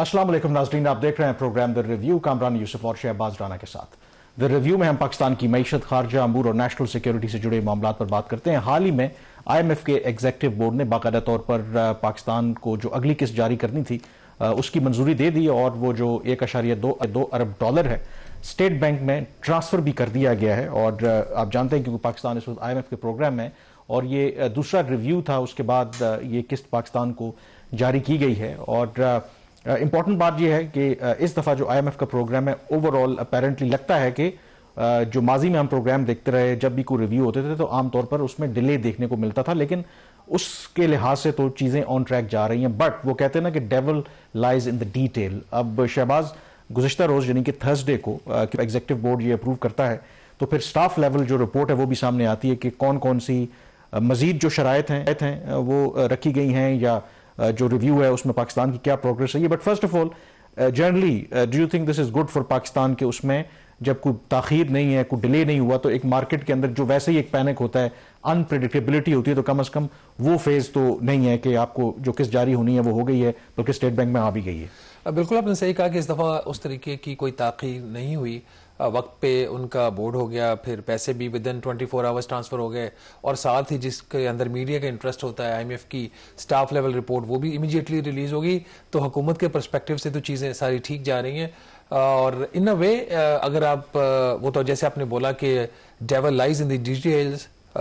अस्सलाम वालेकुम नाज़रीन, आप देख रहे हैं programme the review Kamran Yusuf और शहबाज राना के साथ। द रिव्यू में हम पाकिस्तान की मईशत, खारजा अमूर और नेशनल सिक्योरिटी से जुड़े मामलों पर बात करते हैं। हाल ही में IMF के एग्जीक्यूटिव बोर्ड ने बाकायदा तौर पर पाकिस्तान को जो अगली किस्त जारी करनी थी उसकी मंजूरी दे दी और वो जो 1.2 अरब डॉलर है स्टेट बैंक में ट्रांसफर भी कर दिया गया है। और आप जानते हैं कि पाकिस्तान इस वक्त IMF के प्रोग्राम में और ये दूसरा रिव्यू था, उसके बाद ये किस्त पाकिस्तान को जारी की गई है। और इंपॉर्टेंट बात यह है कि इस दफा जो IMF का प्रोग्राम है ओवरऑल अपेरेंटली लगता है कि जो माजी में हम प्रोग्राम देखते रहे, जब भी कोई रिव्यू होते थे तो आमतौर पर उसमें डिले देखने को मिलता था, लेकिन उसके लिहाज से तो चीजें ऑन ट्रैक जा रही हैं। बट वो कहते हैं ना कि devil lies in the detail. अब शहबाज, गुज़िश्ता रोज यानी कि थर्सडे को एग्जीक्यूटिव बोर्ड ये अप्रूव करता है तो फिर स्टाफ लेवल जो रिपोर्ट है वो भी सामने आती है कि कौन कौन सी मजीद जो शराइत हैं वो रखी गई हैं या जो रिव्यू है उसमें पाकिस्तान की क्या प्रोग्रेस है। But first of all, generally do you think this is good for Pakistan के उसमें जब कोई ताखीर नहीं है, कोई डिले नहीं हुआ, तो एक मार्केट के अंदर जो वैसे ही एक पैनिक होता है, अनप्रेडिक्टेबिलिटी होती है, तो कम से कम वो फेज तो नहीं है कि आपको जो किस्त जारी होनी है वो हो गई है, बल्कि स्टेट बैंक में आ भी गई है। बिल्कुल आपने सही कहा कि इस दफ़ा उस तरीके की कोई ताखीर नहीं हुई, वक्त पे उनका बोर्ड हो गया, फिर पैसे भी विद इन 24 आवर्स ट्रांसफर हो गए और साथ ही जिसके अंदर मीडिया का इंटरेस्ट होता है IMF की स्टाफ लेवल रिपोर्ट वो भी इमीडिएटली रिलीज होगी। तो हुकूमत के पर्सपेक्टिव से तो चीज़ें सारी ठीक जा रही हैं। और इन अ वे अगर आप वो तो जैसे आपने बोला कि devil lies in the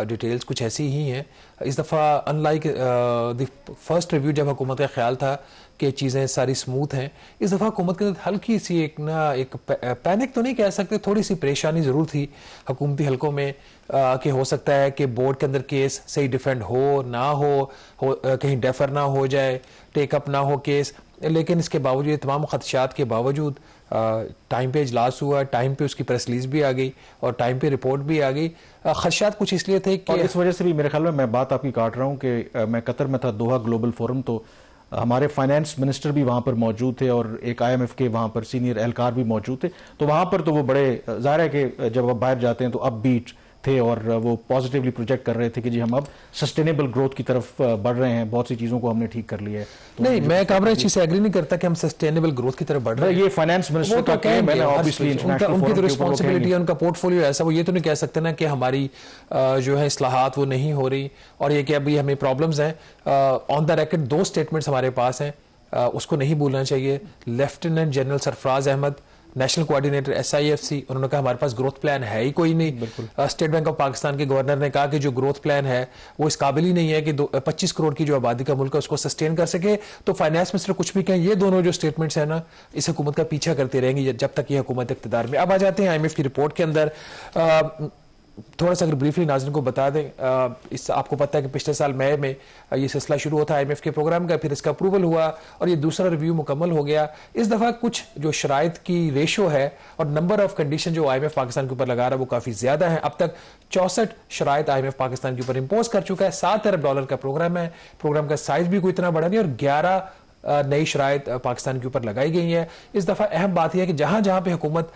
details कुछ ऐसी ही हैं। इस दफ़ा अनलाइक द फर्स्ट रिव्यू जब हुकूमत का ख्याल था कि चीज़ें सारी स्मूथ हैं, इस दफ़ा हुकूमत के अंदर हल्की सी एक पैनिक तो नहीं कह सकते, थोड़ी सी परेशानी ज़रूर थी हुकूमती हलकों में कि हो सकता है कि बोर्ड के अंदर केस सही डिफेंड हो ना हो, कहीं डेफर ना हो जाए, टेकअप ना हो केस। लेकिन इसके बावजूद, तमाम खदशात के बावजूद टाइम पे इजलास हुआ, टाइम पे उसकी प्रेस रिलीज भी आ गई और टाइम पे रिपोर्ट भी आ गई। खदशात कुछ इसलिए थे कि इस वजह से भी मेरे ख्याल में, मैं बात आपकी काट रहा हूँ कि मैं कतर में था, दोहा ग्लोबल फोरम, तो हमारे फाइनेंस मिनिस्टर भी वहां पर मौजूद थे और एक IMF के वहां पर सीनियर एहलकार भी मौजूद थे। तो वहां पर तो वो बड़े जाहिर है कि जब आप बाहर जाते हैं तो अपबीट थे और वो पॉजिटिवली प्रोजेक्ट कर रहे थे कि जी हम अब सस्टेनेबल ग्रोथ की तरफ बढ़ रहे हैं, बहुत सी चीजों को हमने ठीक कर लिया है। तो नहीं, मैं कामरा इस चीज से एग्री नहीं करता कि हम सस्टेनेबल ग्रोथ की तरफ बढ़ रहे हैं। ये फाइनेंस मिनिस्टर का क्लेम है ना, ऑब्वियसली उनकी तो रिस्पांसिबिलिटी है, उनका पोर्टफोलियो ऐसा, वो ये तो नहीं कह सकते ना कि हमारी जो है इस्लाहात वो नहीं हो रही और ये कि अभी हमें प्रॉब्लम्स हैं। ऑन द रिकॉर्ड 2 स्टेटमेंट्स हमारे पास हैं, उसको नहीं भूलना चाहिए। Lieutenant general Sarfaraz Ahmed, national coordinator SIFC, उन्होंने कहा हमारे पास ग्रोथ प्लान है ही कोई नहीं। स्टेट बैंक ऑफ पाकिस्तान के गवर्नर ने कहा कि जो ग्रोथ प्लान है वो इस काबिल ही नहीं है कि 25 करोड़ की जो आबादी का मुल्क है उसको सस्टेन कर सके। तो फाइनेंस मिनिस्टर कुछ भी कहें, ये दोनों जो स्टेटमेंट्स है ना, इस हुकूमत का पीछा करते रहेंगे जब तक ये हुकूमत इख्तिदार में। अब आ जाते हैं IMF की रिपोर्ट के अंदर। थोड़ा सा अगर ब्रीफली नाज़रीन को बता दें, इस आपको पता है कि पिछले साल मई में ये सिलसिला शुरू हुआ था IMF के प्रोग्राम का, फिर इसका अप्रूवल हुआ और ये दूसरा रिव्यू मुकम्मल हो गया। इस दफ़ा कुछ जो शराइत की रेशो है और नंबर ऑफ कंडीशन जो IMF पाकिस्तान के ऊपर लगा रहा है वो काफ़ी ज़्यादा है। अब तक 64 शराइत IMF पाकिस्तान के ऊपर इम्पोज कर चुका है। 7 अरब डॉलर का प्रोग्राम है, प्रोग्राम का साइज भी कोई इतना बड़ा नहीं और 11 नई शराइत पाकिस्तान के ऊपर लगाई गई है। इस दफा अहम बात यह है कि जहां जहां पे हुकूमत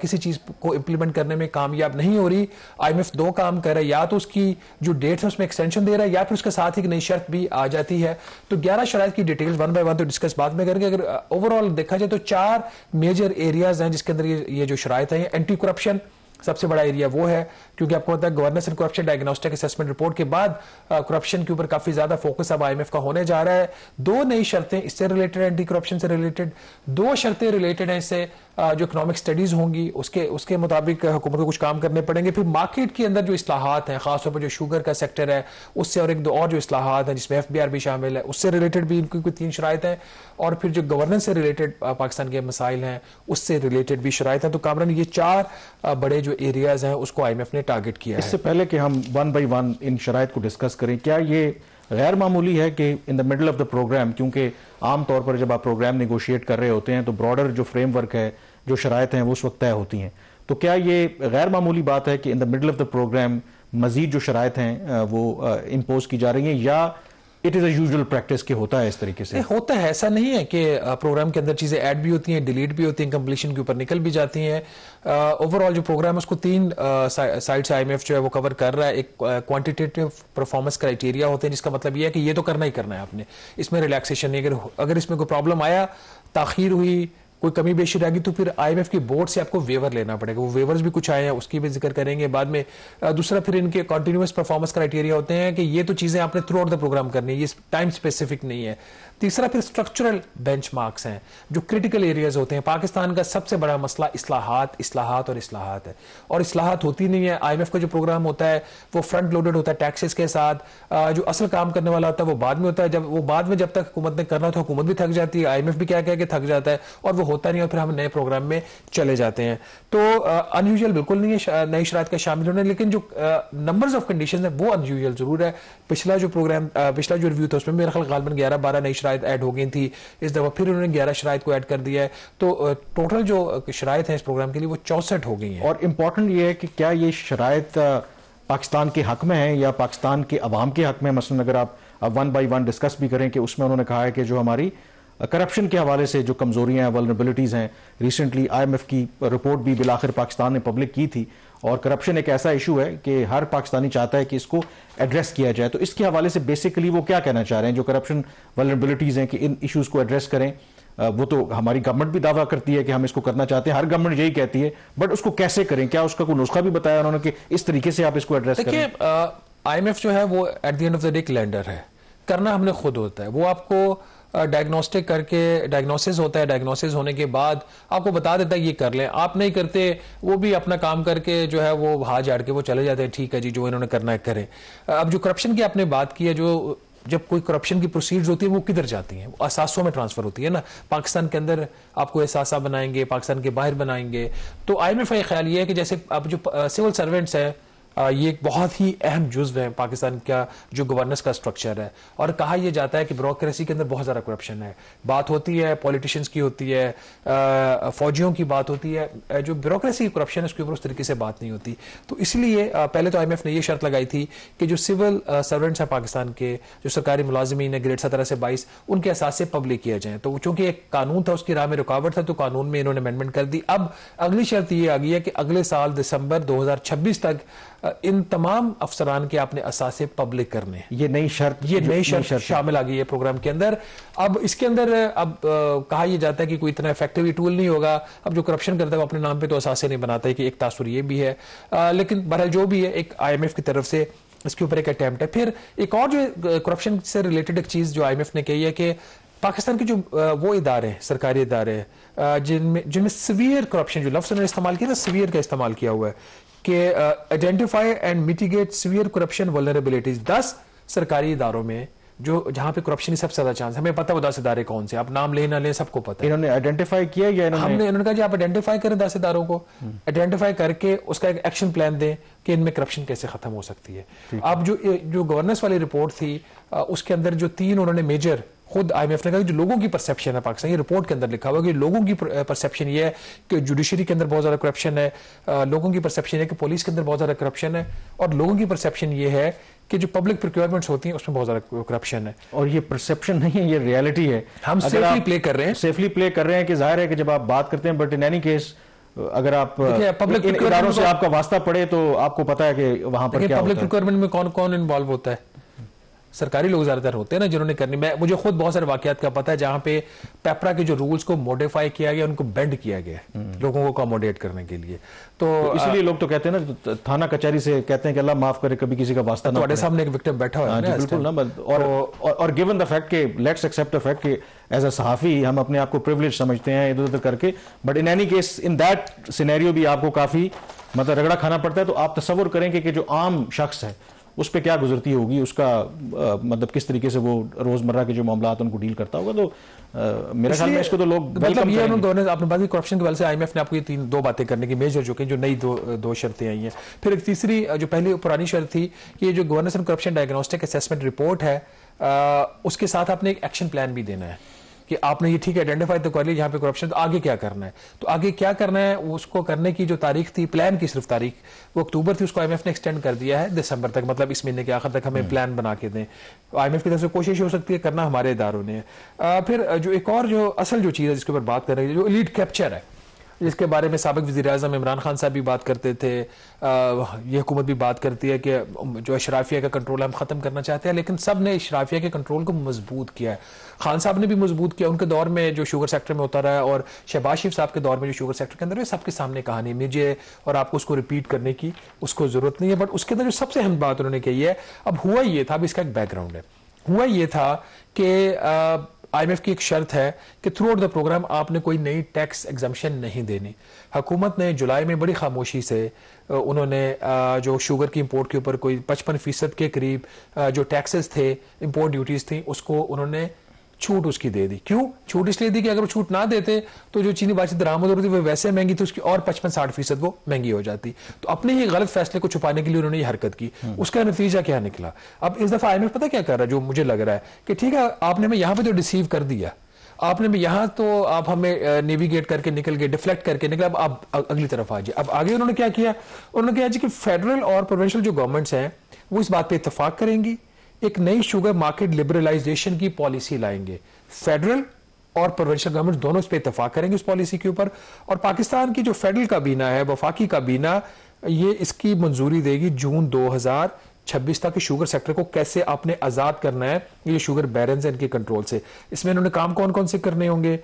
किसी चीज को इंप्लीमेंट करने में कामयाब नहीं हो रही, IMF 2 काम कर रहा है, या तो उसकी जो डेट है उसमें एक्सटेंशन दे रहा है या फिर उसके साथ एक नई शर्त भी आ जाती है। तो 11 शराइत की डिटेल्स 1 बाय 1 तो डिस्कस बाद में करेंगे। अगर ओवरऑल देखा जाए तो 4 मेजर एरियाज हैं जिसके अंदर ये जो शराइत है। एंटी करप्शन सबसे बड़ा एरिया वो है, क्योंकि आपको पता है governance and corruption diagnostic assessment report के बाद करप्शन के ऊपर काफी ज्यादा फोकस अब IMF का होने जा रहा है। 2 नई शर्तें इससे रिलेटेड, एंटी करप्शन से रिलेटेड 2 शर्तें रिलेटेड हैं इससे, जो इकोनॉमिक स्टडीज होंगी उसके मुताबिक हुकूमत को कुछ काम करने पड़ेंगे। फिर मार्केट के अंदर जो इस्लाहात हैं, खासतौर पर जो शुगर का सेक्टर है उससे, और 1-2 और जो इस्लाहात हैं जिसमें FBR भी शामिल है, उससे रिलेटेड भी इनकी कोई 3 शराइत हैं। और फिर जो गवर्नेंस से रिलेटेड पाकिस्तान के मसाइल हैं उससे रिलेटेड भी शराइत हैं। तो कामरान, ये 4 बड़े जो एरियाज हैं उसको IMF ने टारगेट किया है। इससे पहले कि हम 1 बाय 1 इन शराइत को डिस्कस करें, क्या ये गैर मामूली है कि in the middle of the programme, क्योंकि आमतौर पर जब आप प्रोग्राम निगोशिएट कर रहे होते हैं तो ब्रॉडर जो फ्रेमवर्क है, जो शराइत हैं वो उस वक्त तय होती हैं, तो क्या ये गैर मामूली बात है कि in the middle of the programme मजीद जो शराइत हैं वो इम्पोज की जा रही हैं, या it is a usual practice के होता है इस तरीके से? होता है, ऐसा नहीं है कि प्रोग्राम के अंदर चीजें ऐड भी होती हैं, डिलीट भी होती हैं, कंप्लीशन के ऊपर निकल भी जाती हैं। ओवरऑल जो प्रोग्राम है उसको 3 साइड से IMF जो है वो कवर कर रहा है। एक क्वांटिटेटिव परफॉर्मेंस क्राइटेरिया होते हैं, जिसका मतलब ये है कि ये तो करना ही करना है आपने, इसमें रिलैक्सेशन नहीं। अगर इसमें कोई प्रॉब्लम आया, ताखीर हुई, कोई कमी बेशी रहेगी, तो फिर IMF की बोर्ड से आपको वेवर लेना पड़ेगा। वो वेवर्स भी कुछ आए हैं, उसकी भी जिक्र करेंगे बाद में। दूसरा फिर इनके कॉन्टिन्यूस परफॉर्मेंस क्राइटेरिया होते हैं कि ये तो चीजें आपने थ्रू आउट द प्रोग्राम करनी है, ये टाइम स्पेसिफिक नहीं है। तीसरा फिर स्ट्रक्चरल बेंचमार्क्स हैं, जो क्रिटिकल एरियाज होते हैं। पाकिस्तान का सबसे बड़ा मसला इस्लाहात है, और इस्लाहात होती नहीं है। IMF का जो प्रोग्राम होता है वो फ्रंट लोडेड होता है टैक्सेस के साथ। जो असल काम करने वाला होता है वो बाद में होता है। जब तक हुकूमत ने करना तो हुकूमत भी थक जाती है, IMF भी क्या कह के थक जाता है, और वो होता नहीं, और फिर हम नए प्रोग्राम में चले जाते हैं। तो अनयूजुअल बिल्कुल नहीं है नई शराइत का शामिल होना, लेकिन जो नंबर्स ऑफ कंडीशन है वो अनयूजुअल जरूर है। पिछला जो रिव्यू था उसमें मेरा ख्याल गालिबन 11-12 नई शराइत ऐड हो गई थी। इस दफा फिर उन्होंने 11 शराइत को ऐड कर दिया है, तो टोटल जो शराइत है इस प्रोग्राम के लिए वो 64 हो गई है। और इंपॉर्टेंट ये है कि क्या ये शराइत पाकिस्तान के हक में है या पाकिस्तान के अवाम के हक में? मसलन अगर आप 1 by 1 डिस्कस भी करें कि उसमें उन्होंने कहा है कि जो हमारी करप्शन के हवाले से जो कमजोरियां हैं, वल्नरेबिलिटीज हैं, रिसेंटली IMF की रिपोर्ट भी बिलाखिर पाकिस्तान ने पब्लिक की थी, और करप्शन एक ऐसा इशू है कि हर पाकिस्तानी चाहता है कि इसको एड्रेस किया जाए। तो इसके हवाले से बेसिकली वो क्या कहना चाह रहे हैं, जो करप्शन वल्नरेबिलिटीज हैं, कि इन इशूज को एड्रेस करें? वो तो हमारी गवर्नमेंट भी दावा करती है कि हम इसको करना चाहते हैं, हर गवर्नमेंट यही कहती है, बट उसको कैसे करें? क्या उसका कोई नुस्खा भी बताया उन्होंने कि इस तरीके से आप इसको एड्रेस करें? देखिए, IMF जो है वो at the end of the day एक लेंडर है, करना हमने खुद होता है। वो आपको डायग्नोस्टिक करके, डायग्नोसिस होता है, डायग्नोसिस होने के बाद आपको बता देता है ये कर लें, आप नहीं करते, वो भी अपना काम करके जो है वो हाथ झाड़ के वो चले जाते हैं, ठीक है जी जो इन्होंने करना है करें। अब जो करप्शन की आपने बात की है, जो जब कोई करप्शन की प्रोसीड्स होती है वो किधर जाती हैं? वो असासों में ट्रांसफर होती है ना। पाकिस्तान के अंदर आपको एहसासा बनाएंगे, पाकिस्तान के बाहर बनाएंगे। तो IMF का ख्याल ये है कि जैसे अब जो सिविल सर्वेंट्स है, ये एक बहुत ही अहम जुज्व है पाकिस्तान का जो गवर्नेंस का स्ट्रक्चर है। और कहा यह जाता है कि ब्यूरोक्रेसी के अंदर बहुत ज़्यादा करप्शन है। बात होती है पॉलिटिशियंस की, होती है फौजियों की बात होती है, जो ब्यूरोक्रेसी की करप्शन है उसके ऊपर उस तरीके से बात नहीं होती। तो इसलिए पहले तो IMF ने यह शर्त लगाई थी कि जो सिविल सर्वेंट्स हैं पाकिस्तान के, जो सरकारी मुलाजिमीन है ग्रेड 17 से 22, उनके असासे पब्लिक किए जाएँ। तो चूंकि एक कानून था, उसकी राह में रुकावट था, तो कानून में इन्होंने अमेंडमेंट कर दी। अब अगली शर्त यह आ गई है कि अगले साल दिसंबर 2026 तक इन तमाम अफसरान के आपने असासे पब्लिक करने। ये नई शर्त शामिल आ गई है प्रोग्राम के अंदर। अब इसके अंदर कहा यह जाता है कि कोई इतना इफेक्टिव टूल नहीं होगा। अब जो करप्शन करता है वो अपने नाम पे तो असासे नहीं बनाता है, कि एक तासुर ये भी है। लेकिन बहरहाल जो भी है, एक IMF की तरफ से इसके ऊपर एक अटेम्प्ट है। फिर एक और जो करप्शन से रिलेटेड एक चीज जो IMF ने कही है कि पाकिस्तान के जो वो इदारे हैं, सरकारी इदारे जिनमें सीवियर करप्शन, जो लफ्ज़ उन्होंने इस्तेमाल किया ना, सीवियर का इस्तेमाल किया हुआ है कि identify and mitigate severe corruption vulnerabilities. 10 सरकारी इदारों में जो जहां पे करप्शन की सबसे ज्यादा चांस, हमें पता है वो 10 इदारे कौन से, आप नाम ले ना ले सबको पता है। इन्होंने आइडेंटिफाई किया या इन्होंने कहा जी आप आइडेंटिफाई करें 10 इदारों को, आइडेंटिफाई करके उसका एक एक्शन प्लान दें कि इनमें करप्शन कैसे खत्म हो सकती है। अब जो गवर्नेंस वाली रिपोर्ट थी उसके अंदर जो 3 उन्होंने मेजर, खुद IMF ने कहा जो लोगों की परसेप्शन है पाकिस्तान, ये रिपोर्ट के अंदर लिखा हुआ कि लोगों की परसेप्शन ये है कि जुडिशरी के अंदर बहुत ज्यादा करप्शन है, लोगों की परसेप्शन है कि पुलिस के अंदर बहुत ज्यादा करप्शन है, और लोगों की परसेप्शन ये है कि जो पब्लिक प्रोक्योरमेंट्स होती हैं उसमें बहुत ज्यादा करप्शन है। और ये परसेप्शन नहीं है, ये रियलिटी है। हम सेफली प्ले कर रहे हैं कि जाहिर है कि जब आप बात करते हैं, बट इन एनी केस अगर आप पब्लिक इदारों से आपका वास्ता पड़े तो आपको पता है कि वहां पर क्या पब्लिक प्रोक्योरमेंट में कौन कौन इन्वॉल्व होता है? सरकारी लोग ज्यादातर होते हैं ना जिन्होंने करनी। मुझे खुद बहुत सारे वाकयात का पता है जहां पे पेपरा के जो रूल्स को मॉडिफाई किया गया, उनको बेंड किया गया लोगों को अकोमोडेट करने के लिए। तो इसलिए लोग तो कहते हैं ना, थाना कचहरी से कहते हैं कि अल्लाह माफ करे कभी किसी का वास्ता ना। तुम्हारे सामने एक विक्टिम बैठा हुआ है बिल्कुल ना। और गिवन द फैक्ट के लेट्स एक्सेप्ट द फैक्ट कि एज अ सहाफी हम अपने आप को प्रिविलेज समझते हैं इधर उधर करके, but in any case in that scenario भी आपको काफी मतलब रगड़ा खाना पड़ता है। तो आप तसव्वुर करेंगे कि जो आम शख्स है उस पर क्या गुजरती होगी, उसका मतलब किस तरीके से वो रोजमर्रा के जो मामलात उनको डील करता होगा। तो मेरे ख्याल में इसको तो लोग मतलब ये उन्होंने आपने बात की करप्शन के वजह से IMF ने आपको ये 2 बातें करने की मेजर जो नई दो शर्तें आई हैं। फिर एक तीसरी जो पहले पुरानी शर्त थी कि ये जो governance and corruption diagnostic assessment report है उसके साथ आपने एक एक्शन प्लान भी देना है। कि आपने ये ठीक आइडेंटिफाई तो कर लिया यहाँ पे करप्शन, तो आगे क्या करना है। तो आगे क्या करना है उसको करने की जो तारीख थी, प्लान की सिर्फ तारीख, वो अक्टूबर थी, उसको IMF ने एक्सटेंड कर दिया है दिसंबर तक, मतलब इस महीने के आखिर तक हमें प्लान बना के दें। IMF की तरफ से कोशिश हो सकती है, करना हमारे इदारों ने है। फिर जो एक और जो असल जो चीज़ है जिसके ऊपर बात कर रहे हैं, जो एलीट कैप्चर है, जिसके बारे में साबिक वज़ीर-ए-आज़म इमरान खान साहब भी बात करते थे, ये हुकूमत भी बात करती है कि जो अशराफिया का कंट्रोल हम ख़त्म करना चाहते हैं, लेकिन सब ने अशराफिया के कंट्रोल को मजबूत किया है। खान साहब ने भी मजबूत किया, उनके दौर में जो शुगर सेक्टर में होता रहा है, और शहबाज शरीफ साहब के दौर में जो शुगर सेक्टर के अंदर है, सबके सामने कहानी, मुझे और आपको उसको रिपीट करने की उसको ज़रूरत नहीं है। बट उसके अंदर जो सबसे अहम बात उन्होंने कही है, अब हुआ ये था, अब इसका एक बैकग्राउंड है, हुआ ये था कि IMF की एक शर्त है कि थ्रू आउट द प्रोग्राम आपने कोई नई टैक्स एग्जम्पशन नहीं देनी। हुकूमत ने जुलाई में बड़ी खामोशी से उन्होंने जो शुगर की इंपोर्ट के ऊपर कोई 55% के करीब जो टैक्सेस थे, इंपोर्ट ड्यूटीज थी, उसको उन्होंने छूट उसकी दे दी। क्यों छूट? इसलिए दी कि अगर वो छूट ना देते तो जो चीनी बातचीत दरामद हो रही थी वो वैसे महंगी थी, उसकी और 55-60% वो महंगी हो जाती। तो अपने ही गलत फैसले को छुपाने के लिए उन्होंने ये हरकत की। उसका नतीजा क्या निकला? अब इस दफा IMF पता क्या कर रहा है, जो मुझे लग रहा है कि ठीक है आपने हमें यहाँ पे तो डिसीव कर दिया, आपने भी यहाँ तो आप हमें नेविगेट करके निकल गए, डिफ्लेक्ट करके निकले, अब आप अगली तरफ आ जाए। अब आगे उन्होंने क्या किया, उन्होंने कहा जी कि फेडरल और प्रोविंशियल जो गवर्नमेंट्स हैं वो इस बात पे इत्तेफाक करेंगी, एक नई शुगर मार्केट लिबरलाइजेशन की पॉलिसी लाएंगे। फेडरल और प्रोविंशियल गवर्नमेंट दोनों इस पे इत्तेफाक करेंगे उस पॉलिसी के ऊपर, और पाकिस्तान की जो फेडरल काबीना है, वफाकी काबीना, ये इसकी मंजूरी देगी जून 2026 तक शुगर सेक्टर को कैसे आपने आजाद करना है ये शुगर बैरन्स इनके कंट्रोल से। इसमें इन्होंने काम कौन कौन से करने होंगे?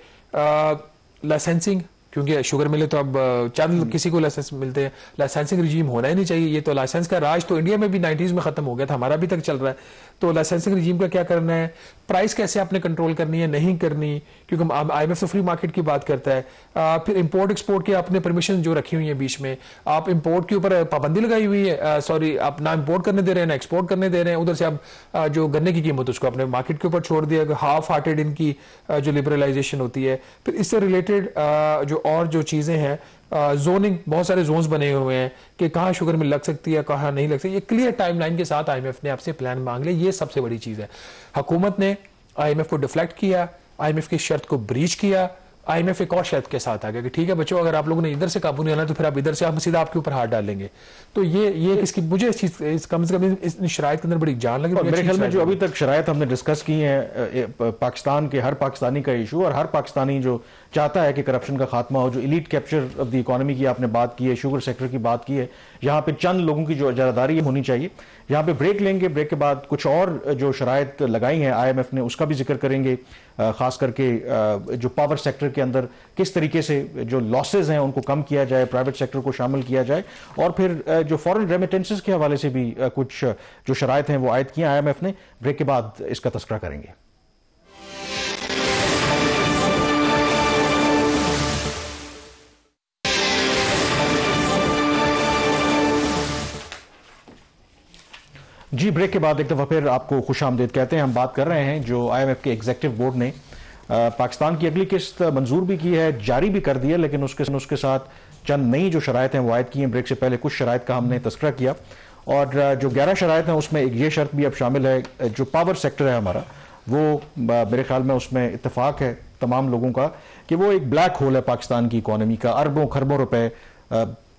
लाइसेंसिंग, क्योंकि शुगर मिले तो अब चंद किसी को लाइसेंस मिलते हैं, लाइसेंसिंग रिजीम होना ही नहीं चाहिए। ये तो लाइसेंस का राज तो इंडिया में भी 90s में खत्म हो गया था, हमारा अभी तक चल रहा है। तो लाइसेंसिंग रिजीम का क्या करना है, प्राइस कैसे आपने कंट्रोल करनी है, नहीं करनी, क्योंकि IMF तो फ्री मार्केट की बात करता है। फिर इंपोर्ट एक्सपोर्ट की आपने परमिशन जो रखी हुई है बीच में, आप इंपोर्ट के ऊपर पाबंदी लगाई हुई है, सॉरी आप ना इंपोर्ट करने दे रहे हैं ना एक्सपोर्ट करने दे रहे हैं। उधर से आप जो गन्ने की कीमत उसको अपने मार्केट के ऊपर छोड़ दिया, हाफ हार्टेड इनकी जो लिबरलाइजेशन होती है। फिर इससे रिलेटेड जो और जो चीजें हैं, जोनिंग, बहुत सारे जोन्स बने हुए हैं कि कहाँ शुगर मिल लग सकती है, कहाँ नहीं लग सकती। ये क्लियर टाइमलाइन के साथ IMF ने आपसे प्लान मांग लिया, ये सबसे बड़ी चीज है। हुकूमत ने IMF को डिफ्लेक्ट किया, IMF की शर्त को ब्रीच किया। IMF एक और शर्त के साथ आ गया कि ठीक है बच्चों, अगर आप लोगों ने इधर से काबू नहीं आना तो फिर आप इधर से हम सीधा आपके ऊपर हाथ डालेंगे। तो ये इसकी मुझे इस चीज कम से कम इस शराइत के अंदर बड़ी जान लगी। मेरे ख्याल में जो अभी तक शराइत हमने डिस्कस की है, पाकिस्तान के हर पाकिस्तानी का इशू, और हर पाकिस्तानी जो चाहता है कि करप्शन का खात्मा हो, जो elite capture of the economy की आपने बात की है, शुगर सेक्टर की बात की है, यहाँ पे चंद लोगों की जो इजारादारी होनी चाहिए। यहाँ पे ब्रेक लेंगे, ब्रेक के बाद कुछ और जो शराइत लगाई हैं IMF ने उसका भी जिक्र करेंगे, खास करके जो पावर सेक्टर के अंदर किस तरीके से जो लॉसेज हैं उनको कम किया जाए, प्राइवेट सेक्टर को शामिल किया जाए, और फिर जो फॉरेन रेमिटेंसेस के हवाले से भी कुछ जो शराइत हैं वो आयद किए IMF ने। ब्रेक के बाद इसका तस्करा करेंगे। जी, ब्रेक के बाद एक दफ़ा फिर आपको खुशामदीद कहते हैं। हम बात कर रहे हैं जो IMF के एग्जीक्यूटिव बोर्ड ने पाकिस्तान की अगली किस्त मंजूर भी की है, जारी भी कर दी है, लेकिन उसके साथ चंद नई जो शराइत हैं वो आयद की हैं। ब्रेक से पहले कुछ शराइत का हमने तस्करा किया, और जो 11 शराइत हैं उसमें एक ये शर्त भी अब शामिल है, जो पावर सेक्टर है हमारा, वो मेरे ख्याल में उसमें इत्तेफाक है तमाम लोगों का कि वो एक ब्लैक होल है पाकिस्तान की इकॉनमी का। अरबों खरबों रुपए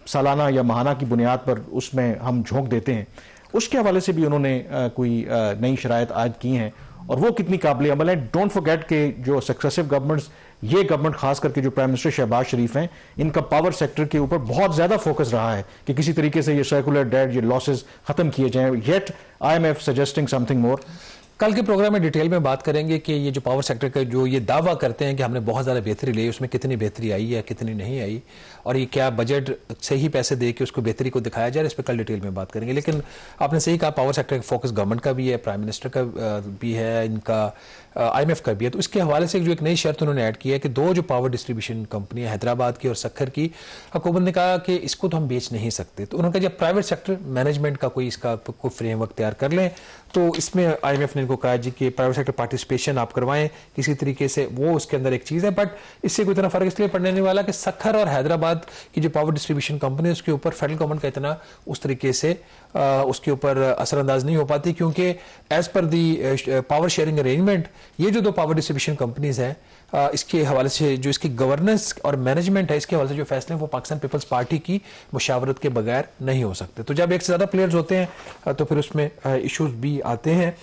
सालाना या माहाना की बुनियाद पर उसमें हम झोंक देते हैं। उसके हवाले से भी उन्होंने कोई नई शराइत आयद की हैं, और वो कितनी काबिल अमल है। डोंट फॉरगेट के जो सक्सेसिव गवर्नमेंट्स, ये गवर्नमेंट खास करके जो प्राइम मिनिस्टर शहबाज शरीफ हैं, इनका पावर सेक्टर के ऊपर बहुत ज्यादा फोकस रहा है कि किसी तरीके से ये सर्कुलर डेट, ये लॉसेस खत्म किए जाएं। Yet IMF suggesting something more. कल के प्रोग्राम में डिटेल में बात करेंगे कि ये जो पावर सेक्टर का जो ये दावा करते हैं कि हमने बहुत ज़्यादा बेहतरी ली, उसमें कितनी बेहतरी आई है, कितनी नहीं आई, और ये क्या बजट से ही पैसे दे के उसको बेहतरी को दिखाया जाए, इस पर कल डिटेल में बात करेंगे। लेकिन आपने सही कहा, पावर सेक्टर का फोकस गवर्नमेंट का भी है, प्राइम मिनिस्टर का भी है, इनका IMF का भी है। तो इसके हवाले से जो एक नई शर्त उन्होंने ऐड की है कि दो जो पावर डिस्ट्रीब्यूशन कंपनी है, हैदराबाद की और सक्खर की, हुकूमत ने कहा कि इसको तो हम बेच नहीं सकते। तो उन्होंने कहा जब प्राइवेट सेक्टर मैनेजमेंट का कोई इसका कोई फ्रेमवर्क तैयार कर लें, तो इसमें IMF ने को कहा जी कि प्राइवेट सेक्टर पार्टिसिपेशन आप करवाएं किसी तरीके से, वो उसके अंदर एक चीज़ है। बट इससे कोई इतना फर्क इसलिए पड़ने नहीं वाला कि सखर और हैदराबाद की जो पावर डिस्ट्रीब्यूशन कंपनी है उसके ऊपर फेडरल गवर्नमेंट का इतना उस तरीके से उसके ऊपर असरअंदाज नहीं हो पाती, क्योंकि as per the power sharing arrangement ये जो दो पावर डिस्ट्रीब्यूशन कंपनीज हैं इसके हवाले से जो इसकी गवर्नेंस और मैनेजमेंट है इसके हवाले से जो फैसले हैं वो पाकिस्तान पीपल्स पार्टी की मुशावरत के बगैर नहीं हो सकते। तो जब एक से ज़्यादा प्लेयर्स होते हैं तो फिर उसमें इश्यूज भी आते हैं।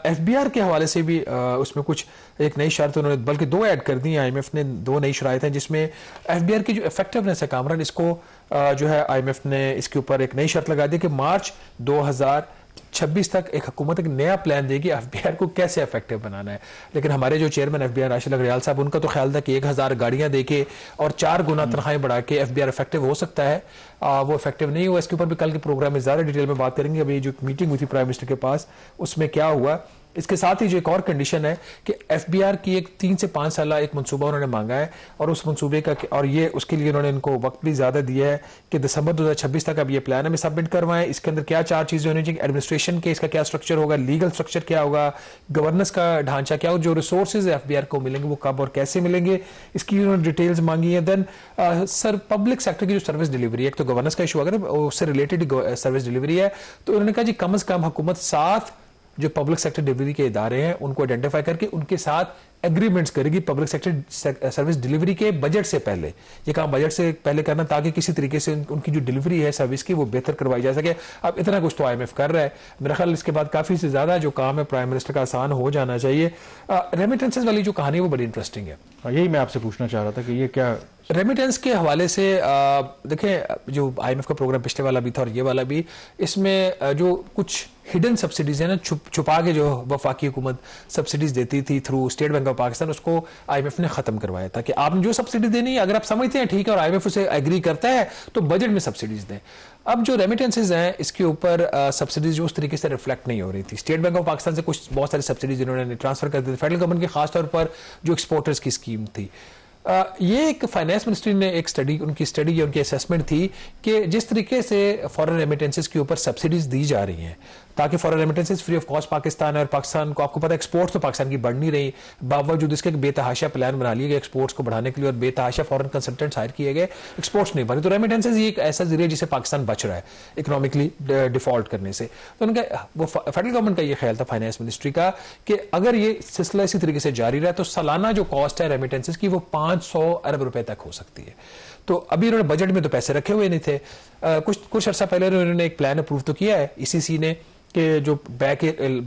एफबीआर के हवाले से भी उसमें कुछ एक नई शर्त उन्होंने बल्कि दो ऐड कर दी। आईएमएफ ने दो नई शराइत हैं जिसमें एफबीआर की जो इफेक्टिवनेस है कामरान, इसको जो है आईएमएफ ने इसके ऊपर एक नई शर्त लगा दी कि मार्च 2026 तक एक हुकूमत एक नया प्लान देगी एफबीआर को कैसे इफेक्टिव बनाना है। लेकिन हमारे जो चेयरमैन एफबीआर राशिद अग्रयाल साहब, उनका तो ख्याल था कि 1000 गाड़ियां देके और 4 गुना तनख्वाहें बढ़ा के एफबीआर इफेक्टिव हो सकता है। वो इफेक्टिव नहीं हुआ। इसके ऊपर भी कल के प्रोग्राम में ज्यादा डिटेल में बात करेंगे। अभी जो मीटिंग हुई थी प्राइम मिनिस्टर के पास उसमें क्या हुआ। इसके साथ ही जो एक और कंडीशन है कि एफबीआर की एक 3 से 5 साल एक मंसूबा उन्होंने मांगा है और उस मंसूबे का और ये उसके लिए उन्होंने इनको वक्त भी ज्यादा दिया है कि दिसंबर 2026 तक अब ये प्लान हमें सबमिट करवाएं। इसके अंदर क्या 4 चीजें होनी चाहिए। एडमिनिस्ट्रेशन के इसका क्या स्ट्रक्चर होगा, लीगल स्ट्रक्चर क्या होगा, गवर्नेंस का ढांचा क्या हो, जो रिसोर्सेज एफबीआर को मिलेंगे वो कब और कैसे मिलेंगे, इसकी उन्होंने डिटेल्स मांगी है। देन सर पब्लिक सेक्टर की जो सर्विस डिलीवरी है, एक तो गवर्नेंस का इशू अगर उससे रिलेटेड सर्विस डिलीवरी है तो उन्होंने कहा जी कम से कम हुकूमत 7 जो पब्लिक सेक्टर डिलीवरी के इदारे हैं उनको आइडेंटिफाई करके उनके साथ एग्रीमेंट्स करेगी पब्लिक सेक्टर सर्विस डिलीवरी के बजट से पहले। ये काम बजट से पहले करना ताकि किसी तरीके से उनकी जो डिलीवरी है सर्विस की वो बेहतर करवाई जा सके। अब इतना कुछ तो आईएमएफ कर रहा है, मेरा ख्याल इसके बाद काफी से ज्यादा जो काम है प्राइम मिनिस्टर का आसान हो जाना चाहिए। रेमिटेंसेस वाली जो कहानी है वो बड़ी इंटरेस्टिंग है। यही मैं आपसे पूछना चाह रहा था कि ये क्या रेमिटेंस के हवाले से देखें जो आईएमएफ का प्रोग्राम पिछले वाला भी था और ये वाला भी, इसमें जो कुछ हिडन सब्सिडीज है ना, छुपा के जो वफाकी हुकूमत सब्सिडीज देती थी through state bank of Pakistan, उसको आईएमएफ ने खत्म करवाया था कि आपने जो सब्सिडी देनी है अगर आप समझते हैं ठीक है और आईएमएफ उसे एग्री करता है तो बजट में सब्सिडीज दें। अब जो रेमिटेंसेज हैं इसके ऊपर सब्सिडीज जो उस तरीके से रिफ्लेक्ट नहीं हो रही थी। स्टेट बैंक ऑफ पाकिस्तान से कुछ बहुत सारी सब्सिडीज इन्होंने ट्रांसफर कर दी थी फेडरल गवर्नमेंट के, खासतौर पर जो एक्सपोर्टर्स की स्कीम थी। ये एक फाइनेंस मिनिस्ट्री ने एक स्टडी उनकी स्टडी या उनकी असेसमेंट थी कि जिस तरीके से फॉरेन रेमिटेंसेस के ऊपर सब्सिडीज दी जा रही हैं ताकि foreign remittances free of cost Pakistan और पाकिस्तान को, आपको पता है एक्सपोर्ट्स तो पाकिस्तान की बढ़ नहीं रही, बावजूद इसके बेतहाशा प्लान बना लिए गए एक्सपोर्ट्स को बढ़ाने के लिए और बेतहाशा फॉरेन कंसल्टेंट्स हायर किए गए, एक्सपोर्ट्स नहीं बढ़े। तो रेमिटेंसेस ये एक ऐसा जरिया जिसे पाकिस्तान बच रहा है इकोनॉमिकली डिफॉल्ट करने से। तो उनका वो फेडरल गवर्नमेंट का ये ख्याल था फाइनेंस मिनिस्ट्री का कि अगर ये सिलसिला इसी तरीके से जारी रहा तो सालाना जो कॉस्ट है रेमिटेंसेस की वो 500 अरब रुपए तक हो सकती है। तो अभी इन्होंने बजट में तो पैसे रखे हुए नहीं थे। कुछ अर्सा पहले उन्होंने एक प्लान अप्रूव तो किया है ईसीसी ने कि जो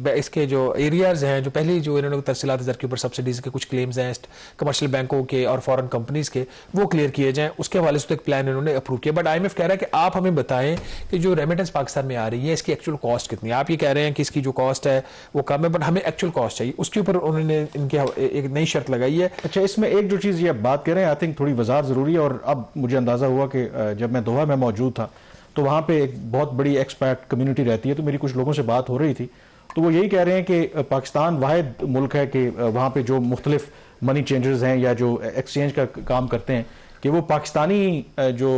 इसके जो एरियाज हैं जो पहले जो इन्होंने तरसीलात ज़र के ऊपर सब्सिडीज के कुछ क्लेम्स हैं कमर्शियल बैंकों के और फॉरेन कंपनीज के, वो क्लियर किए जाएं। उसके हवाले से तो एक प्लान इन्होंने अप्रूव किया। बट आईएमएफ कह रहा है कि आप हमें बताएं कि जो रेमिटेंस पाकिस्तान में आ रही है इसकी एक्चुअल कॉस्ट कितनी है। आप ये कह रहे हैं कि इसकी जो कॉस्ट है वो कम है बट हमें एक्चुअल कॉस्ट चाहिए। उसके ऊपर उन्होंने इनके एक नई शर्त लगाई है। अच्छा, इसमें एक जो चीज़ ये बात कर रहे हैं आई थिंक थोड़ी वजाहत ज़रूरी है। और अब मुझे अंदाज़ा हुआ कि जब मैं दोहा में मौजूद था तो वहाँ पे एक बहुत बड़ी एक्सपैट कम्युनिटी रहती है, तो मेरी कुछ लोगों से बात हो रही थी तो वो यही कह रहे हैं कि पाकिस्तान वाहिद मुल्क है कि वहाँ पे जो मुख्तलिफ मनी चेंजर्स हैं या जो एक्सचेंज का काम करते हैं कि वो पाकिस्तानी जो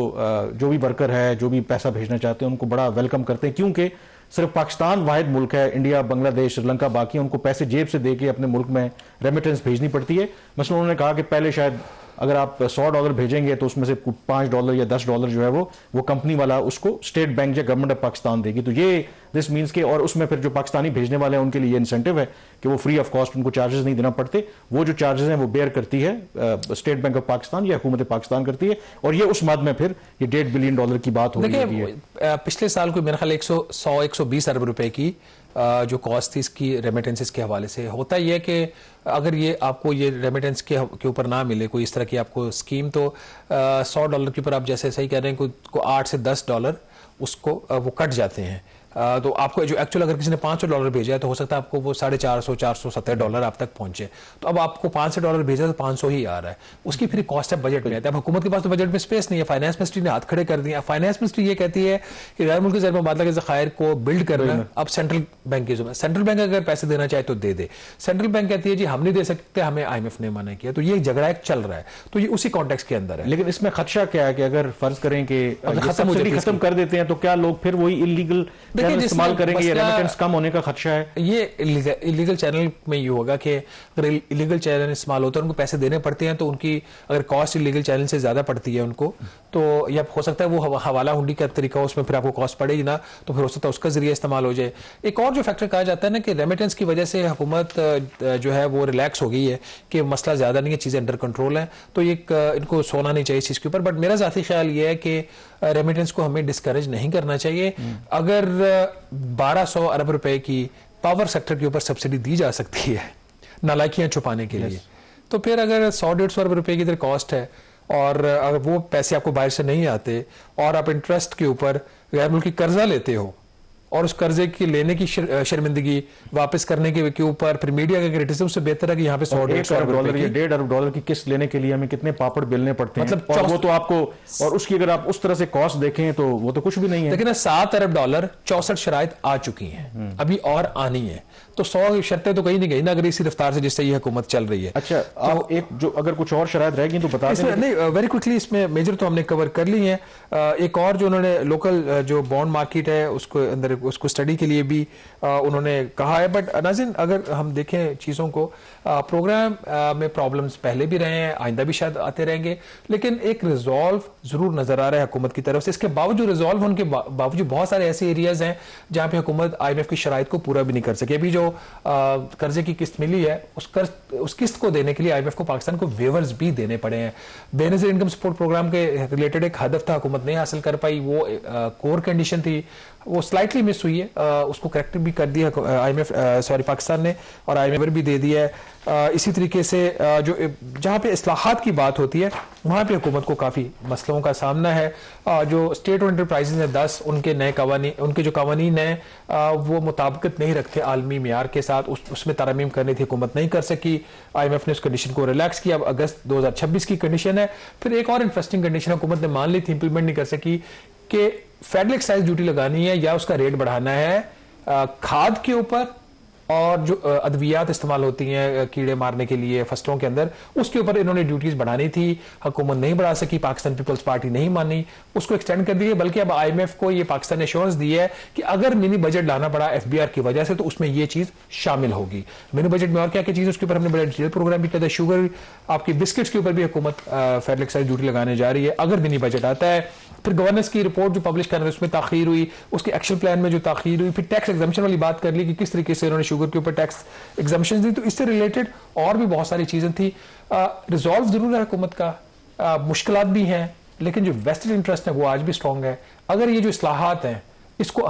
भी वर्कर है जो भी पैसा भेजना चाहते हैं उनको बड़ा वेलकम करते हैं, क्योंकि सिर्फ पाकिस्तान वाहिद मुल्क है, इंडिया, बांग्लादेश, श्रीलंका बाकी उनको पैसे जेब से दे के अपने मुल्क में रेमिटेंस भेजनी पड़ती है। मसलन उन्होंने कहा कि पहले शायद अगर आप $100 भेजेंगे तो उसमें से $5 या $10 जो है वो कंपनी वाला उसको स्टेट बैंक या गवर्नमेंट ऑफ पाकिस्तान देगी। तो ये दिस मीन्स के, और उसमें फिर जो पाकिस्तानी भेजने वाले हैं उनके लिए इंसेंटिव है कि वो फ्री ऑफ कॉस्ट उनको चार्जेस नहीं देना पड़ते। वो जो चार्जेस हैं वो बेयर करती है स्टेट बैंक ऑफ पाकिस्तान या हुकूमत पाकिस्तान करती है। और ये उस मद में फिर ये $1.5 बिलियन की बात हो रही है। पिछले साल को मेरा ख्याल 120 अरब रुपए की जो कॉस्ट थी इसकी रेमिटेंसेस के हवाले से। होता यह है कि अगर ये आपको ये रेमिटेंस के ऊपर ना मिले कोई इस तरह की आपको स्कीम तो $100 के ऊपर आप जैसे सही कह रहे हैं को $8 से $10 उसको वो कट जाते हैं। तो आपको जो एक्चुअल अगर किसी ने $500 भेजा है तो हो सकता है आपको वो $450-470 आप तक पहुंचे। तो अब आपको $500 भेजा तो 500 ही आ रहा है, उसकी फिर कॉस्ट है बजट में आता है। अब हुकूमत के पास तो बजट में स्पेस नहीं है, फाइनेंस मिनिस्ट्री ने हाथ खड़े कर दिया। फाइनेंस मिनिस्ट्री ये कहती है कि गैर मुल्की ज़र मुबादला के ज़खायर को बिल्ड करना अब सेंट्रल बैंक की ज़िम्मेदारी। सेंट्रल बैंक अगर पैसे देना चाहे तो दे दे, सेंट्रल बैंक कहती है जी हम नहीं दे सकते, हमें आईएमएफ ने मना किया। तो ये झगड़ा एक चल रहा है, तो ये उसी कॉन्टेक्स्ट के अंदर है। लेकिन इसमें खदशा क्या है कि अगर फर्ज करें कि खत्म कर देते हैं तो क्या लोग फिर वही इलीगल चैनल इस्तेमाल करेंगे, ये रेमिटेंस कम होने का खदशा है? ये इलीगल चैनल में ये होगा कि अगर इलीगल चैनल इस्तेमाल होता है, उनको पैसे देने पड़ते हैं, तो उनकी अगर कॉस्ट इलीगल चैनल से ज्यादा पड़ती है उनको, तो या हो सकता है वो हवाला हुंडी का तरीका, उसमें फिर आपको कॉस्ट पड़ेगी ना, तो फिर हो सकता है उसका जरिए इस्तेमाल हो जाए। एक और जो फैक्टर कहा जाता है ना कि रेमिटेंस की वजह से हुकूमत जो है वो रिलैक्स हो गई है कि मसला ज्यादा नहीं है, चीजें अंडर कंट्रोल है, तो ये इनको सोना नहीं चाहिए इस चीज के ऊपर। बट मेरा जाती ख्याल ये है कि रेमिटेंस को हमें डिस्करेज नहीं करना चाहिए। अगर 1200 अरब रुपए की पावर सेक्टर के ऊपर सब्सिडी दी जा सकती है नालायकियां छुपाने के लिए, तो फिर अगर 100-150 अरब रुपए की इधर कॉस्ट है और अगर वो पैसे आपको बाहर से नहीं आते और आप इंटरेस्ट के ऊपर गैर मुल्की कर्जा लेते हो और उस कर्जे की लेने की शर्मिंदगी वापस करने के ऊपर फिर मीडिया का क्रिटिसिज्म, उससे बेहतर है कि यहाँ पे 100-150 अरब डॉलर या 1.5 अरब डॉलर की किस्त लेने के लिए हमें कितने पापड़ बेलने पड़ते हैं, मतलब और वो तो आपको, और उसकी अगर आप उस तरह से कॉस्ट देखें तो वो तो कुछ भी नहीं है। लेकिन 7 अरब डॉलर 64 शराइत आ चुकी हैं, अभी और आनी है, तो 100 शर्तें तो कहीं नहीं गई ना अगर इसी रफ्तार से जिससे ये हुकूमत चल रही है। अच्छा, तो एक जो अगर कुछ और शराइत रहेगी तो बता दें। नहीं, वेरी क्विकली इसमें मेजर तो हमने कवर कर ली है। एक और जो उन्होंने लोकल जो बॉन्ड मार्केट है उसको अंदर उसको स्टडी के लिए भी उन्होंने कहा है। बट नाज़रीन, अगर हम देखें चीज़ों को, प्रोग्राम में प्रॉब्लम्स पहले भी रहे हैं, आइंदा भी शायद आते रहेंगे, लेकिन एक रिजॉल्व जरूर नजर आ रहा है हुकूमत की तरफ से। इसके बावजूद रिजॉल्व होने के बावजूद बहुत सारे ऐसे एरियाज हैं जहां पे हुकूमत IMF की शराइत को पूरा भी नहीं कर सके। अभी जो कर्जे की किस्त मिली है उस किस्त को देने के लिए IMF को पाकिस्तान को वेवर्स भी देने पड़े हैं। बेनजीर इनकम सपोर्ट प्रोग्राम के रिलेटेड एक हदफ था, हुकूमत नहीं हासिल कर पाई, वो कोर कंडीशन थी, वो स्लाइटली मिस हुई है, उसको करेक्ट भी कर दिया पाकिस्तान ने, और IMF भी दे दिया है। इसी तरीके से जो जहां पे इस्लाहात की बात होती है वहां पे हुकूमत को काफी मसलों का सामना है। जो स्टेट और एंटरप्राइजेज हैं 10, उनके नए कवानीन, उनके जो कवानीन हैं वो मुताबिकत नहीं रखते आलमी मियार के साथ, उसमें तरमीम करनी थी, हुकूमत नहीं कर सकी। IMF ने उस कंडीशन को रिलैक्स किया। अब अगस्त 2026 की कंडीशन है। फिर एक और इंटरेस्टिंग कंडीशन हुकूमत ने मान ली थी, इंप्लीमेंट नहीं कर सकी, कि फेडरल एक्साइज ड्यूटी लगानी है या उसका रेट बढ़ाना है खाद के ऊपर और जो अद्वियात इस्तेमाल होती हैं कीड़े मारने के लिए फसलों के अंदर, उसके ऊपर इन्होंने ड्यूटीज बढ़ानी थी, हुकूमत नहीं बढ़ा सकी, पाकिस्तान पीपल्स पार्टी नहीं मानी, उसको एक्सटेंड कर दिए। बल्कि अब IMF को ये पाकिस्तान ने एश्योरेंस दी है कि अगर मिनी बजट लाना पड़ा FBR की वजह से तो उसमें ये चीज शामिल होगी। मिनी बजट में और क्या क्या चीज, उसके ऊपर हमने बड़ा डिटेल प्रोग्राम भी किया था। शुगर, आपकी बिस्किट्स के ऊपर भी हुकूमत फेडरल एक्साइज ड्यूटी लगाने जा रही है अगर मिनी बजट आता है। फिर गवर्नेंस की रिपोर्ट जो पब्लिश कर रहे हैं उसमें ताखीर हुई, उसके एक्शन प्लान में जो ताखीर हुई। फिर टैक्स एग्जम्पशन वाली बात कर ली कि किस तरीके से उन्होंने शुगर के ऊपर टैक्स एग्जम्पशन दी, तो इससे रिलेटेड और भी बहुत सारी चीजें थी। रिजॉल्व जरूर है हुकूमत का, मुश्किलात भी हैं, लेकिन जो वेस्टेड इंटरेस्ट है वो आज भी स्ट्रांग है। अगर ये जो इस्लाहात हैं इसको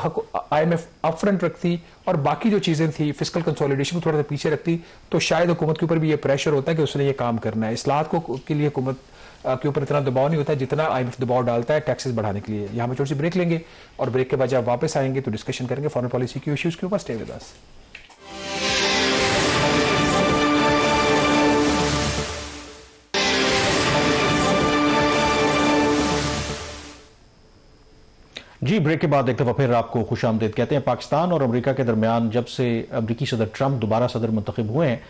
IMF अपफ्रंट रखती और बाकी जो चीजें थी फिस्कल कंसोलिडेशन को थोड़ा सा पीछे रखती, तो शायद हुकूमत के ऊपर भी ये प्रेशर होता है कि उसने ये काम करना है। इस्लाहात को के लिए हुकूमत के ऊपर इतना दबाव नहीं होता है जितना IMF दबाव डालता है टैक्सेस बढ़ाने के लिए। यहाँ पे थोड़ी सी ब्रेक लेंगे और ब्रेक के बाद जब वापस आएंगे तो डिस्कशन करेंगे फॉरेन पॉलिसी के इश्यूज के ऊपर। Stay with us. जी, ब्रेक के बाद एक दफा फिर आपको खुशामदीद कहते हैं। पाकिस्तान और अमेरिका के दरमियान जब से अमेरिकी सदर ट्रंप दोबारा सदर मुंतखब हुए हैं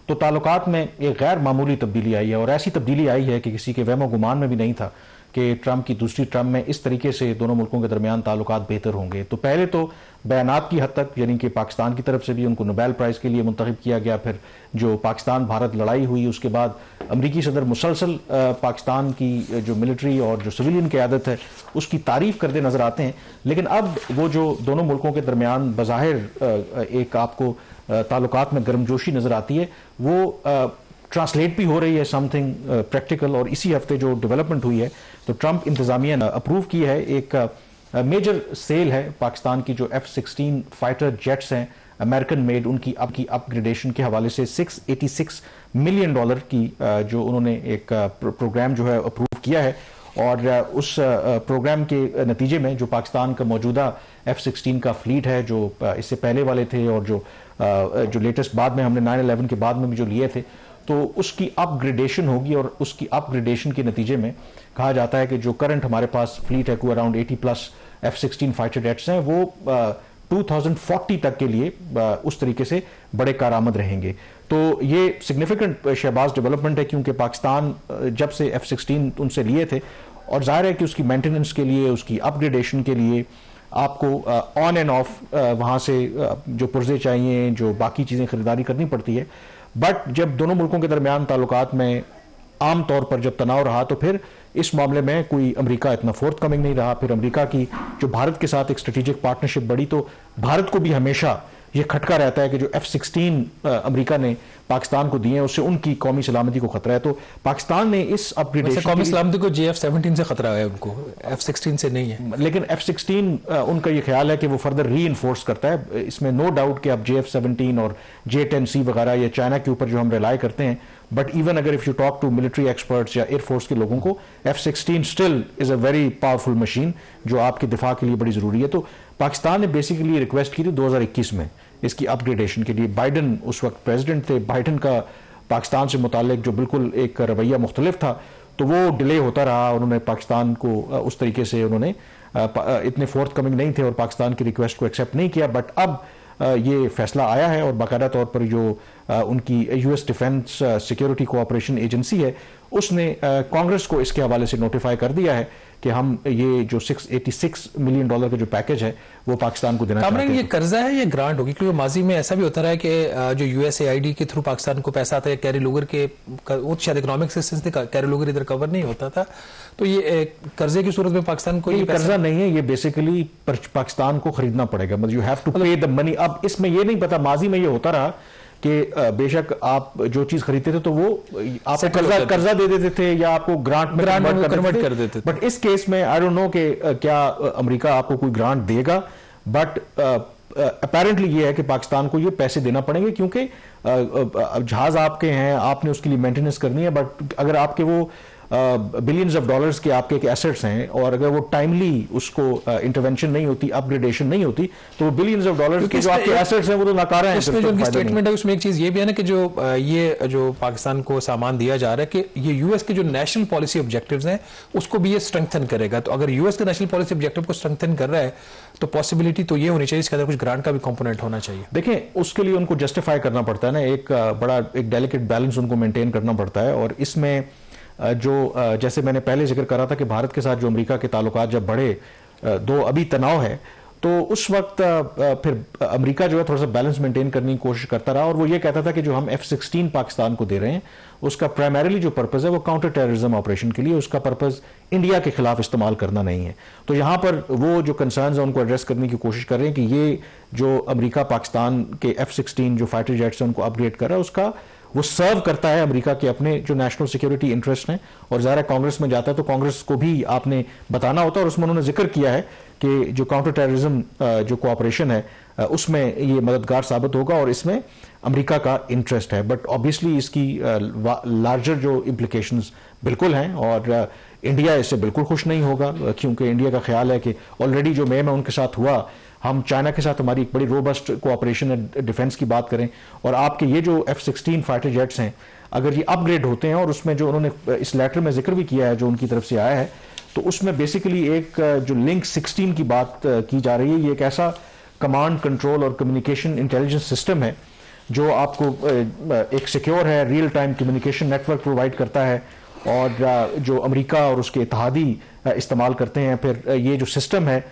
तो ताल्लुकात में एक गैर मामूली तब्दीली आई है, और ऐसी तब्दीली आई है कि किसी के वहमो गुमान में भी नहीं था कि ट्रंप की दूसरी टर्म में इस तरीके से दोनों मुल्कों के दरमियान ताल्लुकात बेहतर होंगे। तो पहले तो बयानात की हद तक, यानी कि पाकिस्तान की तरफ से भी उनको नोबेल प्राइज़ के लिए मुंतखब किया गया। फिर जो पाकिस्तान भारत लड़ाई हुई उसके बाद अमरीकी सदर मुसलसल पाकिस्तान की जो मिलिट्री और जो सिविलियन क़यादत है उसकी तारीफ करते नजर आते हैं। लेकिन अब वो जो दोनों मुल्कों के दरमियान बज़ाहिर एक आपको ताल्लुकात में गर्मजोशी नजर आती है, वो ट्रांसलेट भी हो रही है समथिंग प्रैक्टिकल। और इसी हफ्ते जो डेवलपमेंट हुई है तो ट्रंप इंतजामिया ने अप्रूव की है, एक मेजर सेल है पाकिस्तान की जो F-16 फाइटर जेट्स हैं अमेरिकन मेड, उनकी अपग्रेडेशन के हवाले से $686 मिलियन की जो उन्होंने एक प्रोग्राम जो है अप्रूव किया है। और उस प्रोग्राम के नतीजे में जो पाकिस्तान का मौजूदा F-16 का फ्लीट है, जो इससे पहले वाले थे और जो लेटेस्ट बाद में हमने 9/11 के बाद में भी जो लिए थे, तो उसकी अपग्रेडेशन होगी। और उसकी अपग्रेडेशन के नतीजे में कहा जाता है कि जो करंट हमारे पास फ्लीट है को अराउंड 80+ F-16 फाइटर जेट्स हैं, वो 2040 तक के लिए उस तरीके से बड़े कारआमद रहेंगे। तो ये सिग्निफिकेंट शहबाज डेवलपमेंट है, क्योंकि पाकिस्तान जब से F-16 उनसे लिए थे और जाहिर है कि उसकी मेंटेनेंस के लिए, उसकी अपग्रेडेशन के लिए आपको ऑन एंड ऑफ वहाँ से जो पुर्जे चाहिए, जो बाकी चीज़ें खरीदारी करनी पड़ती है। बट जब दोनों मुल्कों के दरमियान ताल्लुकात में आम तौर पर जब तनाव रहा तो फिर इस मामले में कोई अमेरिका इतना फोर्थ कमिंग नहीं रहा। फिर अमेरिका की जो भारत के साथ एक स्ट्रेटेजिक पार्टनरशिप बढ़ी तो भारत को भी हमेशा ये खटका रहता है कि जो F-16 अमेरिका ने पाकिस्तान को दिए हैं उससे उनकी कौमी सलामती को खतरा है। तो पाकिस्तान ने इस अपग्रेडेशन कौमी सलामती को JF-17 से खतरा है, उनको F-16 से नहीं है। लेकिन F-16 उनका ये ख्याल है कि वो फर्दर री इन्फोर्स करता है। इसमें नो डाउट कि अब JF-17 और J-10C वगैरह ये चाइना के ऊपर जो हम रिलाई करते हैं, बट इवन अगर if you talk to military experts या एयरफोर्स के लोगों को, F-16 still is a very powerful machine जो आपके दिफा के लिए बड़ी जरूरी है। तो पाकिस्तान ने बेसिकली रिक्वेस्ट की थी 2021 में इसकी अपग्रेडेशन के लिए। बाइडन उस वक्त प्रेसिडेंट थे, बाइडन का पाकिस्तान से मुताल्लिक जो बिल्कुल एक रवैया मुख्तलिफ था, तो वो डिले होता रहा। उन्होंने पाकिस्तान को उस तरीके से उन्होंने इतने फोर्थ कमिंग नहीं थे और पाकिस्तान की रिक्वेस्ट को एक्सेप्ट नहीं किया। बट अब ये फैसला आया है और बाकायदा तौर पर जो उनकी US defence security cooperation agency है उसने कांग्रेस को इसके हवाले से नोटिफाई कर दिया है कि हम ये जो $686 मिलियन का जो पैकेज है वो पाकिस्तान को देना चाहते हैं। ये कर्जा है या ग्रांट होगी? क्योंकि माजी में ऐसा भी होता रहा है कि जो USAID के थ्रू पाकिस्तान को पैसा आता है, कैरी लूगर के वो शायद इकोनॉमिक असिस्टेंस थे, कैरी लूगर इधर कवर नहीं होता था, तो ये कर्जे की सूरत में पाकिस्तान को ये कर्जा नहीं है, ये बेसिकली पाकिस्तान को खरीदना पड़ेगा, मतलब यू हैव टू पे द मनी। अब इसमें ये नहीं पता, माजी में ये होता रहा कि बेशक आप जो चीज खरीदते थे तो वो आपको कर्जा दे देते थे या आपको ग्रांट में कन्वर्ट कर देते थे। बट इस केस में आई डोंट नो कि क्या अमेरिका आपको कोई ग्रांट देगा, बट अपेरेंटली ये है कि पाकिस्तान को ये पैसे देना पड़ेंगे क्योंकि जहाज आपके हैं, आपने उसके लिए मेंटेनेंस करनी है। बट अगर आपके वो बिलियंस ऑफ डॉलर्स के आपके एसेट्स हैं और अगर वो टाइमली उसको इंटरवेंशन नहीं होती, अपग्रेडेशन नहीं होती, तो वो बिलियंस ऑफ डॉलर्स के जो आपके एसेट्स हैं वो तो नाकारा हैं। इसमें जो उनकी स्टेटमेंट है उसमें एक चीज ये भी है ना कि जो ये जो पाकिस्तान को सामान दिया जा रहा है कि ये यूएस के जो नेशनल पॉलिसी ऑब्जेक्टिव्स हैं उसको भी ये स्ट्रेंथन करेगा। तो अगर यूएस के नेशनल पॉलिसी ऑब्जेक्टिव को स्ट्रेंथन कर रहा है तो पॉसिबिलिटी तो ये होनी चाहिए इसके अंदर कुछ ग्रांट का भी कंपोनेंट होना चाहिए। देखें, उसके लिए उनको जस्टिफाई करना पड़ता है ना, एक बड़ा एक डेलिकेट बैलेंस उनको मेंटेन करना पड़ता है। और इसमें जो जैसे मैंने पहले जिक्र करा था कि भारत के साथ जो अमेरिका के ताल्लुकात जब बढ़े, दो अभी तनाव है, तो उस वक्त फिर अमेरिका जो है थोड़ा सा बैलेंस मेंटेन करने की कोशिश करता रहा और वो ये कहता था कि जो हम F-16 पाकिस्तान को दे रहे हैं उसका प्राइमरीली जो पर्पस है वो काउंटर टेररिज्म ऑपरेशन के लिए, उसका पर्पस इंडिया के खिलाफ इस्तेमाल करना नहीं है। तो यहाँ पर वो जो कंसर्न्स है उनको एड्रेस करने की कोशिश कर रहे हैं कि ये जो अमेरिका पाकिस्तान के F-16 जो फाइटर जेट्स हैं उनको अपग्रेड कर रहा है उसका वो सर्व करता है अमेरिका के अपने जो नेशनल सिक्योरिटी इंटरेस्ट हैं। और ज़ाहिर कांग्रेस में जाता है तो कांग्रेस को भी आपने बताना होता है और उसमें उन्होंने जिक्र किया है कि जो काउंटर टेररिज्म जो कोऑपरेशन है उसमें ये मददगार साबित होगा और इसमें अमेरिका का इंटरेस्ट है। बट ऑब्वियसली इसकी लार्जर जो इम्प्लीकेशंस बिल्कुल हैं और इंडिया इससे बिल्कुल खुश नहीं होगा क्योंकि इंडिया का ख्याल है कि ऑलरेडी जो में उनके साथ हुआ, हम चाइना के साथ हमारी एक बड़ी रोबस्ट कोऑपरेशन है डिफेंस की बात करें और आपके ये जो F-16 फाइटर जेट्स हैं अगर ये अपग्रेड होते हैं और उसमें जो उन्होंने इस लेटर में जिक्र भी किया है जो उनकी तरफ से आया है तो उसमें बेसिकली एक जो लिंक 16 की बात की जा रही है। ये एक ऐसा कमांड कंट्रोल और कम्युनिकेशन इंटेलिजेंस सिस्टम है जो आपको एक सिक्योर है, real time communication network provide करता है और जो अमेरिका और उसके इत्तेहादी इस्तेमाल करते हैं। फिर ये जो सिस्टम है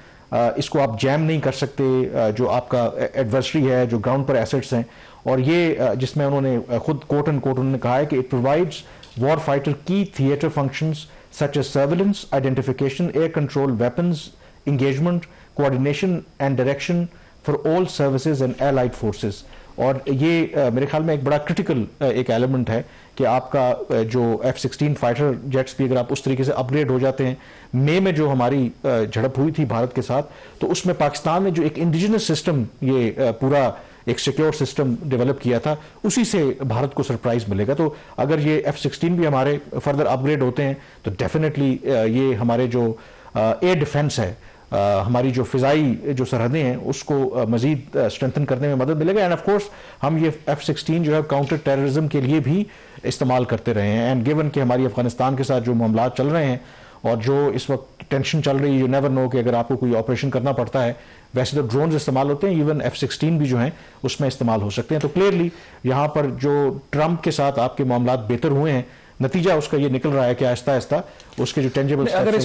इसको आप जैम नहीं कर सकते, जो आपका एडवर्सरी है, जो ग्राउंड पर एसेट्स हैं। और ये जिसमें उन्होंने खुद कोट एंड कोट उन्होंने कहा है कि इट प्रोवाइड्स वॉर फाइटर की theatre functions such as surveillance, identification, air control, weapons, engagement, coordination and direction for all services and allied forces। और ये मेरे ख्याल में एक बड़ा क्रिटिकल एक एलिमेंट है कि आपका जो F-16 फाइटर जेट्स भी अगर आप उस तरीके से अपग्रेड हो जाते हैं। मई में जो हमारी झड़प हुई थी भारत के साथ तो उसमें पाकिस्तान ने जो एक इंडिजिनस सिस्टम ये पूरा एक सिक्योर सिस्टम डेवलप किया था उसी से भारत को सरप्राइज मिलेगा। तो अगर ये F-16 भी हमारे फर्दर अपग्रेड होते हैं तो डेफिनेटली ये हमारे जो एयर डिफेंस है, हमारी जो फिजाई जो सरहदें हैं उसको मजीद स्ट्रेंथन करने में मदद मिलेगा। एंड ऑफ कोर्स हम ये F-16 जो है काउंटर टेररिज्म के लिए भी इस्तेमाल करते रहे हैं। एंड गिवन कि हमारी अफगानिस्तान के साथ जो मामला चल रहे हैं और जो इस वक्त टेंशन चल रही है, यू नेवर नो कि अगर आपको कोई ऑपरेशन करना पड़ता है, वैसे तो ड्रोन्स इस्तेमाल होते हैं, इवन F-16 भी जो हैं उसमें इस्तेमाल हो सकते हैं। तो क्लियरली यहाँ पर जो ट्रंप के साथ आपके मामला बेहतर हुए हैं नतीजा उसका ये निकल रहा है कि आहिस्ता आहिस्ता उसके जो टेंजेबल अगर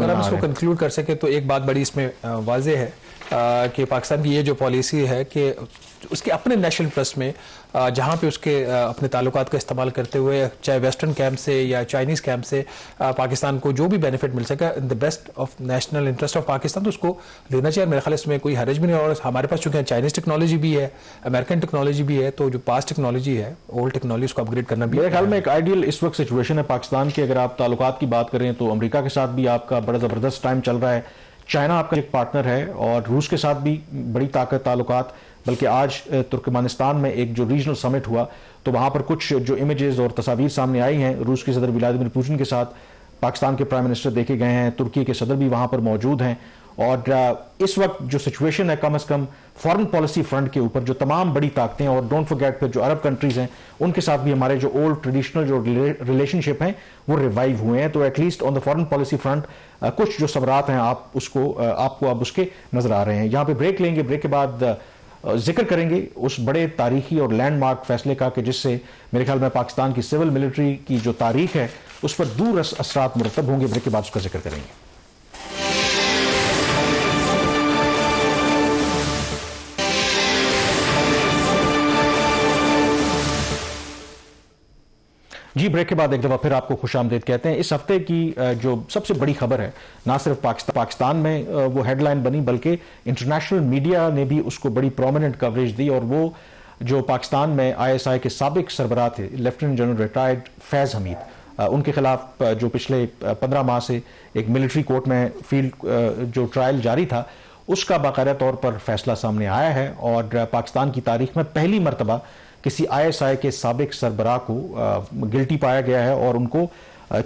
हम इसको कंक्लूड कर सके तो एक बात बड़ी इसमें वाज़ेह है कि पाकिस्तान की ये जो पॉलिसी है कि उसके अपने नेशनल इंटरेस्ट में जहाँ पे उसके अपने ताल्लुकात का इस्तेमाल करते हुए चाहे वेस्टर्न कैंप से या चाइनीज़ कैंप से पाकिस्तान को जो भी बेनिफिट मिल सका in the best of national interest of Pakistan तो उसको लेना चाहिए। मेरे ख्याल इसमें कोई हर्ज भी नहीं। और हमारे पास चूंकि चाइनीज़ टेक्नोलॉजी भी है, अमेरिकन टेक्नोलॉजी भी है, तो जो पास्ट टेक्नोलॉजी है ओल्ड टेक्नोलॉजी उसको अपग्रेड करना भी मेरे ख्याल में एक आइडियल इस वक्त सिचुएशन है पाकिस्तान की। अगर आप ताल्लुकात की बात करें तो अमेरिका के साथ भी आपका बड़ा ज़बरदस्त टाइम चल रहा है, चाइना आपका एक पार्टनर है और रूस के साथ भी बड़ी ताकत ताल्लुकात। बल्कि आज तुर्कमेनिस्तान में एक जो रीजनल समिट हुआ तो वहां पर कुछ जो इमेजेस और तस्वीर सामने आई हैं, रूस के सदर व्लादिमीर पुतिन के साथ पाकिस्तान के प्राइम मिनिस्टर देखे गए हैं, तुर्की के सदर भी वहां पर मौजूद हैं। और इस वक्त जो सिचुएशन है कम से कम फॉरेन पॉलिसी फ्रंट के ऊपर जो तमाम बड़ी ताकतें और डोंट फॉरगेट फिर जो अरब कंट्रीज हैं उनके साथ भी हमारे जो ओल्ड ट्रेडिशनल जो रिलेशनशिप हैं वो रिवाइव हुए हैं। तो at least on the foreign policy front कुछ जो सबरात हैं आपको अब उसके नजर आ रहे हैं। यहाँ पे ब्रेक लेंगे, ब्रेक के बाद जिक्र करेंगे उस बड़े तारीखी और लैंडमार्क फैसले का कि जिससे मेरे ख्याल में पाकिस्तान की सिविल मिलिट्री की जो तारीख है उस पर दूर असरात मुरतब होंगे। ब्रेक के बाद उसका जिक्र करेंगे। जी ब्रेक के बाद एक दफा फिर आपको खुशामदीद कहते हैं। इस हफ्ते की जो सबसे बड़ी खबर है ना सिर्फ पाकिस्तान में वो हेडलाइन बनी बल्कि इंटरनेशनल मीडिया ने भी उसको बड़ी प्रोमिनेंट कवरेज दी। और वो जो पाकिस्तान में ISI के साबिक सरबराह थे लेफ्टिनेंट जनरल रिटायर्ड फैज़ हमीद, उनके खिलाफ जो पिछले 15 माह से एक मिलिट्री कोर्ट में फील्ड जो ट्रायल जारी था उसका बाकायदा तौर पर फैसला सामने आया है। और पाकिस्तान की तारीख में पहली मरतबा किसी ISI के साबिक सरबराह को गिल्टी पाया गया है और उनको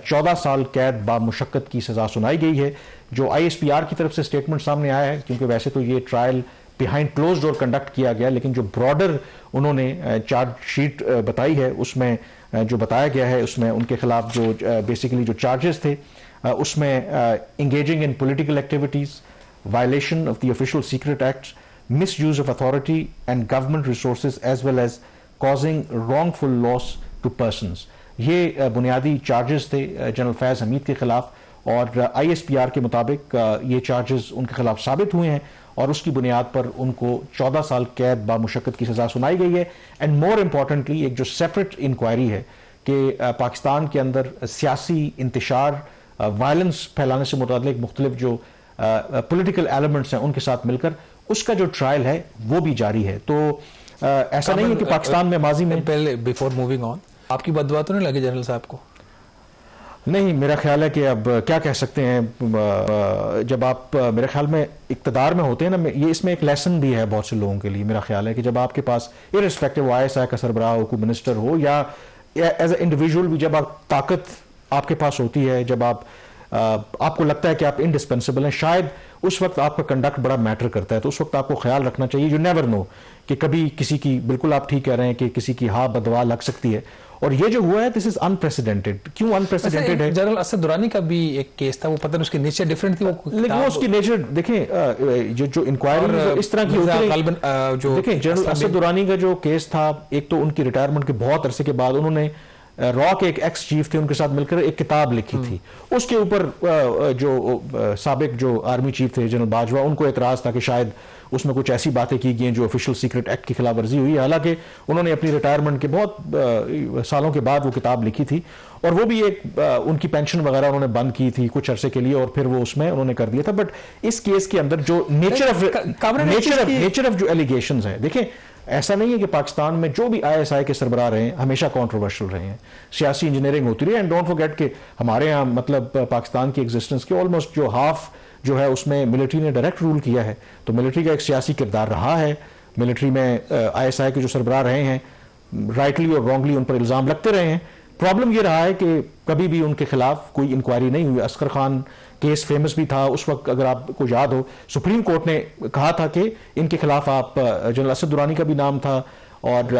14 साल कैद बामुशक्कत की सजा सुनाई गई है। जो ISPR की तरफ से स्टेटमेंट सामने आया है, क्योंकि वैसे तो ये trial behind close door conduct किया गया, लेकिन जो ब्रॉडर उन्होंने चार्जशीट बताई है उसमें जो बताया गया है उसमें उनके खिलाफ जो बेसिकली जो चार्जेस थे उसमें engaging in political activities, violation of the official secret act, misuse of authority and government resources as well as causing wrongful loss to persons. ये बुनियादी चार्जेस थे जनरल फैज़ हमीद के खिलाफ और ISPR के मुताबिक ये चार्जेस उनके खिलाफ साबित हुए हैं और उसकी बुनियाद पर उनको 14 साल कैद बामुशक्कत की सजा सुनाई गई है। एंड मोर इम्पॉर्टेंटली एक जो सेपरेट इंक्वायरी है कि पाकिस्तान के अंदर सियासी इंतशार, वायलेंस फैलाने से मुताल्लिक मुख्तलिफ जो पॉलिटिकल एलिमेंट्स हैं उनके साथ मिलकर उसका जो ट्रायल है वो भी जारी है। तो ऐसा नहीं है कि पाकिस्तान में माजी में पहले बिफोर मूविंग ऑन आपकी बददुआ तो नहीं लगी जनरल साहब को? नहीं, मेरा ख्याल है कि अब क्या कह सकते हैं, जब आप मेरे ख्याल में इक्तदार में होते हैं ना, ये इसमें एक लेसन भी है बहुत से लोगों के लिए। मेरा ख्याल है कि जब आपके पास इररिस्पेक्टिव ISI का सरबराह हो, कोई मिनिस्टर हो या एज ए इंडिविजुअल भी जब आप ताकत आपके पास होती है, जब आपको लगता है कि आप इंडिस्पेंसिबल हैं, शायद उस वक्त आपका कंडक्ट बड़ा मैटर करता है। तो उस वक्त आपको ख्याल रखना चाहिए, यू नेवर नो कि कभी किसी की, बिल्कुल आप ठीक कह रहे हैं कि किसी की बदवा लग सकती है। और ये जो हुआ है दिस इज अनप्रेसिडेंटेड। क्यों अनप्रेसिडेंटेड है? जनरल असद दुरानी का भी एक केस था, वो पता नहीं उसकी नेचर डिफरेंट थी, लेकिन वो उसकी नेचर देखें, जो इंक्वायरी इस तरह की होती है, जो देखें जनरल असद दुरानी का जो केस था, एक तो उनकी रिटायरमेंट के बहुत अरसे के बाद उन्होंने रॉ के एक एक्स चीफ थे उनके साथ मिलकर एक किताब लिखी थी। उसके ऊपर जो साबिक जो आर्मी चीफ थे जनरल बाजवा, उनको एतराज था कि शायद उसमें कुछ ऐसी बातें की गई जो ऑफिशियल सीक्रेट एक्ट की खिलाफ वर्जी हुई। हालांकि उन्होंने अपनी रिटायरमेंट के बहुत सालों के बाद वो किताब लिखी थी और वो भी एक उनकी पेंशन वगैरह उन्होंने बंद की थी कुछ अरसे के लिए और फिर वो उसमें उन्होंने कर दिया था। बट इस केस के अंदर जो नेचर ऑफ जो एलिगेशंस हैं, देखें ऐसा नहीं है कि पाकिस्तान में जो भी ISI के सरबराह रहे हैं हमेशा कंट्रोवर्शियल रहे हैं, सियासी इंजीनियरिंग होती रही। एंड डोंट फॉरगेट कि हमारे यहाँ मतलब पाकिस्तान की एग्जिस्टेंस के ऑलमोस्ट जो हाफ जो है उसमें मिलिट्री ने डायरेक्ट रूल किया है, तो मिलिट्री का एक सियासी किरदार रहा है। मिलिट्री में ISI के जो सरबराह रहे हैं राइटली और रॉन्गली उन पर इल्ज़ाम लगते रहे हैं। प्रॉब्लम ये रहा है कि कभी भी उनके खिलाफ कोई इंक्वायरी नहीं हुई। अस्कर खान केस फेमस भी था उस वक्त, अगर आपको याद हो, सुप्रीम कोर्ट ने कहा था कि इनके खिलाफ आप, जनरल असद दुरानी का भी नाम था और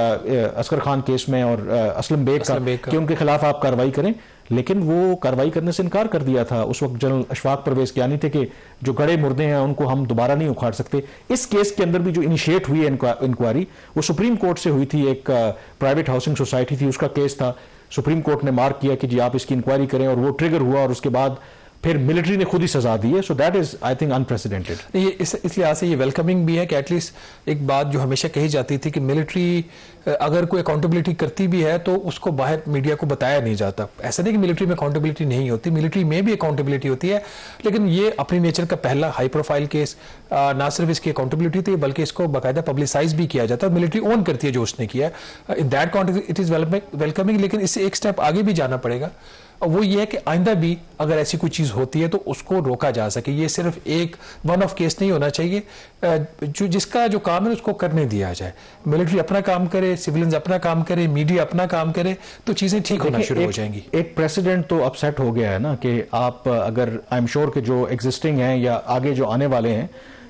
असगर खान केस में और असलम बेग का कि उनके खिलाफ आप कार्रवाई करें, लेकिन वो कार्रवाई करने से इनकार कर दिया था। उस वक्त जनरल अशफाक परवेज कियानी थे कि जो गड़े मुर्दे हैं उनको हम दोबारा नहीं उखाड़ सकते। इस केस के अंदर भी जो इनिशिएट हुई है इंक्वायरी वो सुप्रीम कोर्ट से हुई थी, एक प्राइवेट हाउसिंग सोसाइटी थी, उसका केस था। सुप्रीम कोर्ट ने मार्क किया कि जी आप इसकी इंक्वायरी करें, और वो ट्रिगर हुआ और उसके बाद फिर मिलिट्री ने खुद ही सजा दी है। So that is I think unprecedented. ये इसलिए आज से ये वेलकमिंग भी है कि एटलीस्ट एक बात जो हमेशा कही जाती थी कि मिलिट्री अगर कोई अकाउंटेबिलिटी करती भी है तो उसको बाहर मीडिया को बताया नहीं जाता। ऐसा नहीं कि मिलिट्री में अकाउंटेबिलिटी नहीं होती, मिलिट्री में भी अकाउंटेबिलिटी होती है, लेकिन ये अपनी नेचर का पहला हाई प्रोफाइल केस, ना सिर्फ इसकी अकाउंटेबिलिटी थी बल्कि इसको बाकायदा पब्लिसाइज भी किया जाता है। मिलिट्री ओन करती है जो उसने किया, in that context it is welcoming. लेकिन इससे एक स्टेप आगे भी जाना पड़ेगा, और वो ये है कि आइंदा भी अगर ऐसी कोई चीज होती है तो उसको रोका जा सके। ये सिर्फ एक वन ऑफ केस नहीं होना चाहिए, जो जिसका जो काम है उसको करने दिया जाए। मिलिट्री अपना काम करे, सिविलियंस अपना काम करे, मीडिया अपना काम करे, तो चीजें ठीक होना शुरू हो जाएंगी। एक प्रेसिडेंट तो अपसेट हो गया है ना कि आप अगर आई एम श्योर कि जो एग्जिस्टिंग हैं या आगे जो आने वाले हैं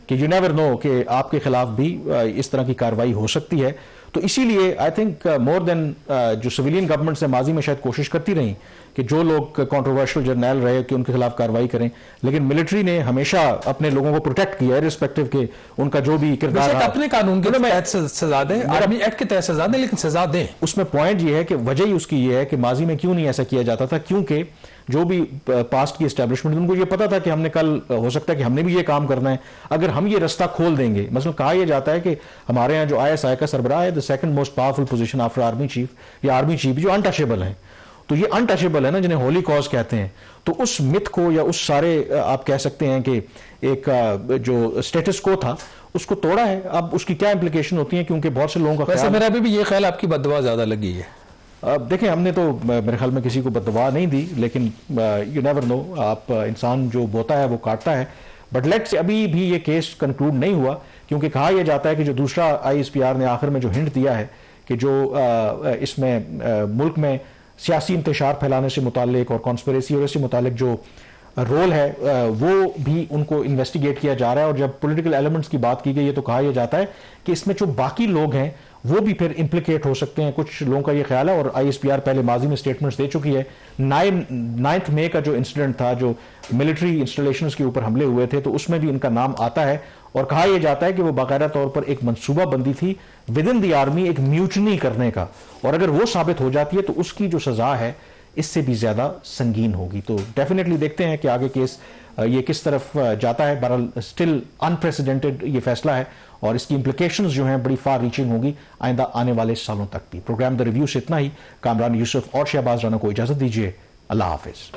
कि यू नेवर नो कि आपके खिलाफ भी इस तरह की कार्रवाई हो सकती है। तो इसीलिए आई थिंक मोर देन जो सिविलियन गवर्नमेंट से माजी में शायद कोशिश करती रही कि जो लोग कंट्रोवर्शियल जर्नैल रहे कि उनके खिलाफ कार्रवाई करें, लेकिन मिलिट्री ने हमेशा अपने लोगों को प्रोटेक्ट किया है रिस्पेक्टिव के उनका जो भी किरदार है। अपने कानून के तहत सजा दें, आर्मी एक्ट के तहत सजा दें, लेकिन सजा दें। उसमें पॉइंट ये है कि वजह ही उसकी ये है कि माजी में क्यों नहीं ऐसा किया जाता था, क्योंकि जो भी पास्ट की एस्टैब्लिशमेंट उनको ये पता था कि हमने कल हो सकता है कि हमने भी ये काम करना है। अगर हम ये रास्ता खोल देंगे, मतलब कहा यह जाता है कि हमारे यहाँ जो ISI का सरबराह है the second most powerful position after army chief या आर्मी चीफ, जो अनटचेबल है, तो ये अनटचेबल है ना, जिन्हें होली कॉज कहते हैं। तो उस मिथ को या उस सारे आप कह सकते हैं कि एक जो स्टेटस को था उसको तोड़ा है। अब उसकी क्या इंप्लीकेशन होती है, क्योंकि बहुत से लोगों का वैसे मेरा भी ये ख्याल आपकी बददुआ ज्यादा लगी है। देखें, हमने तो मेरे ख्याल में किसी को बददुआ नहीं दी, लेकिन यू नेवर नो, आप इंसान जो बोता है वो काटता है। बट लेट्स, अभी भी ये केस कंक्लूड नहीं हुआ, क्योंकि कहा यह जाता है कि जो दूसरा ISPR ने आखिर में जो हिंट दिया है कि जो इसमें मुल्क में सियासी इंतशार फैलाने से मुतालिक और कॉन्स्पिरेसी और इससे मुतालिक जो रोल है वो भी उनको इन्वेस्टिगेट किया जा रहा है। और जब पॉलिटिकल एलिमेंट्स की बात की गई है तो कहा यह जाता है कि इसमें जो बाकी लोग हैं वो भी फिर इम्प्लीकेट हो सकते हैं। कुछ लोगों का ये ख्याल है, और ISPR पहले माजी में स्टेटमेंट्स दे चुकी है। 9 मई का जो इंसिडेंट था, जो मिलिट्री इंस्टॉलेशंस के ऊपर हमले हुए थे, तो उसमें भी इनका नाम आता है। और कहा यह जाता है कि वो बाकायदा तौर पर एक मनसूबाबंदी थी विद इन द आर्मी एक म्यूटनी करने का, और अगर वो साबित हो जाती है तो उसकी जो सजा है इससे भी ज्यादा संगीन होगी। तो डेफिनेटली देखते हैं कि आगे केस ये किस तरफ जाता है। बहरहाल स्टिल अनप्रेसिडेंटेड ये फैसला है, और इसकी इंप्लीकेशंस जो हैं बड़ी फार रीचिंग होगी आइंदा आने वाले सालों तक भी। प्रोग्राम द रिव्यू से इतना ही। कामरान यूसुफ और शहबाज राना को इजाजत दीजिए। अल्लाह हाफिज।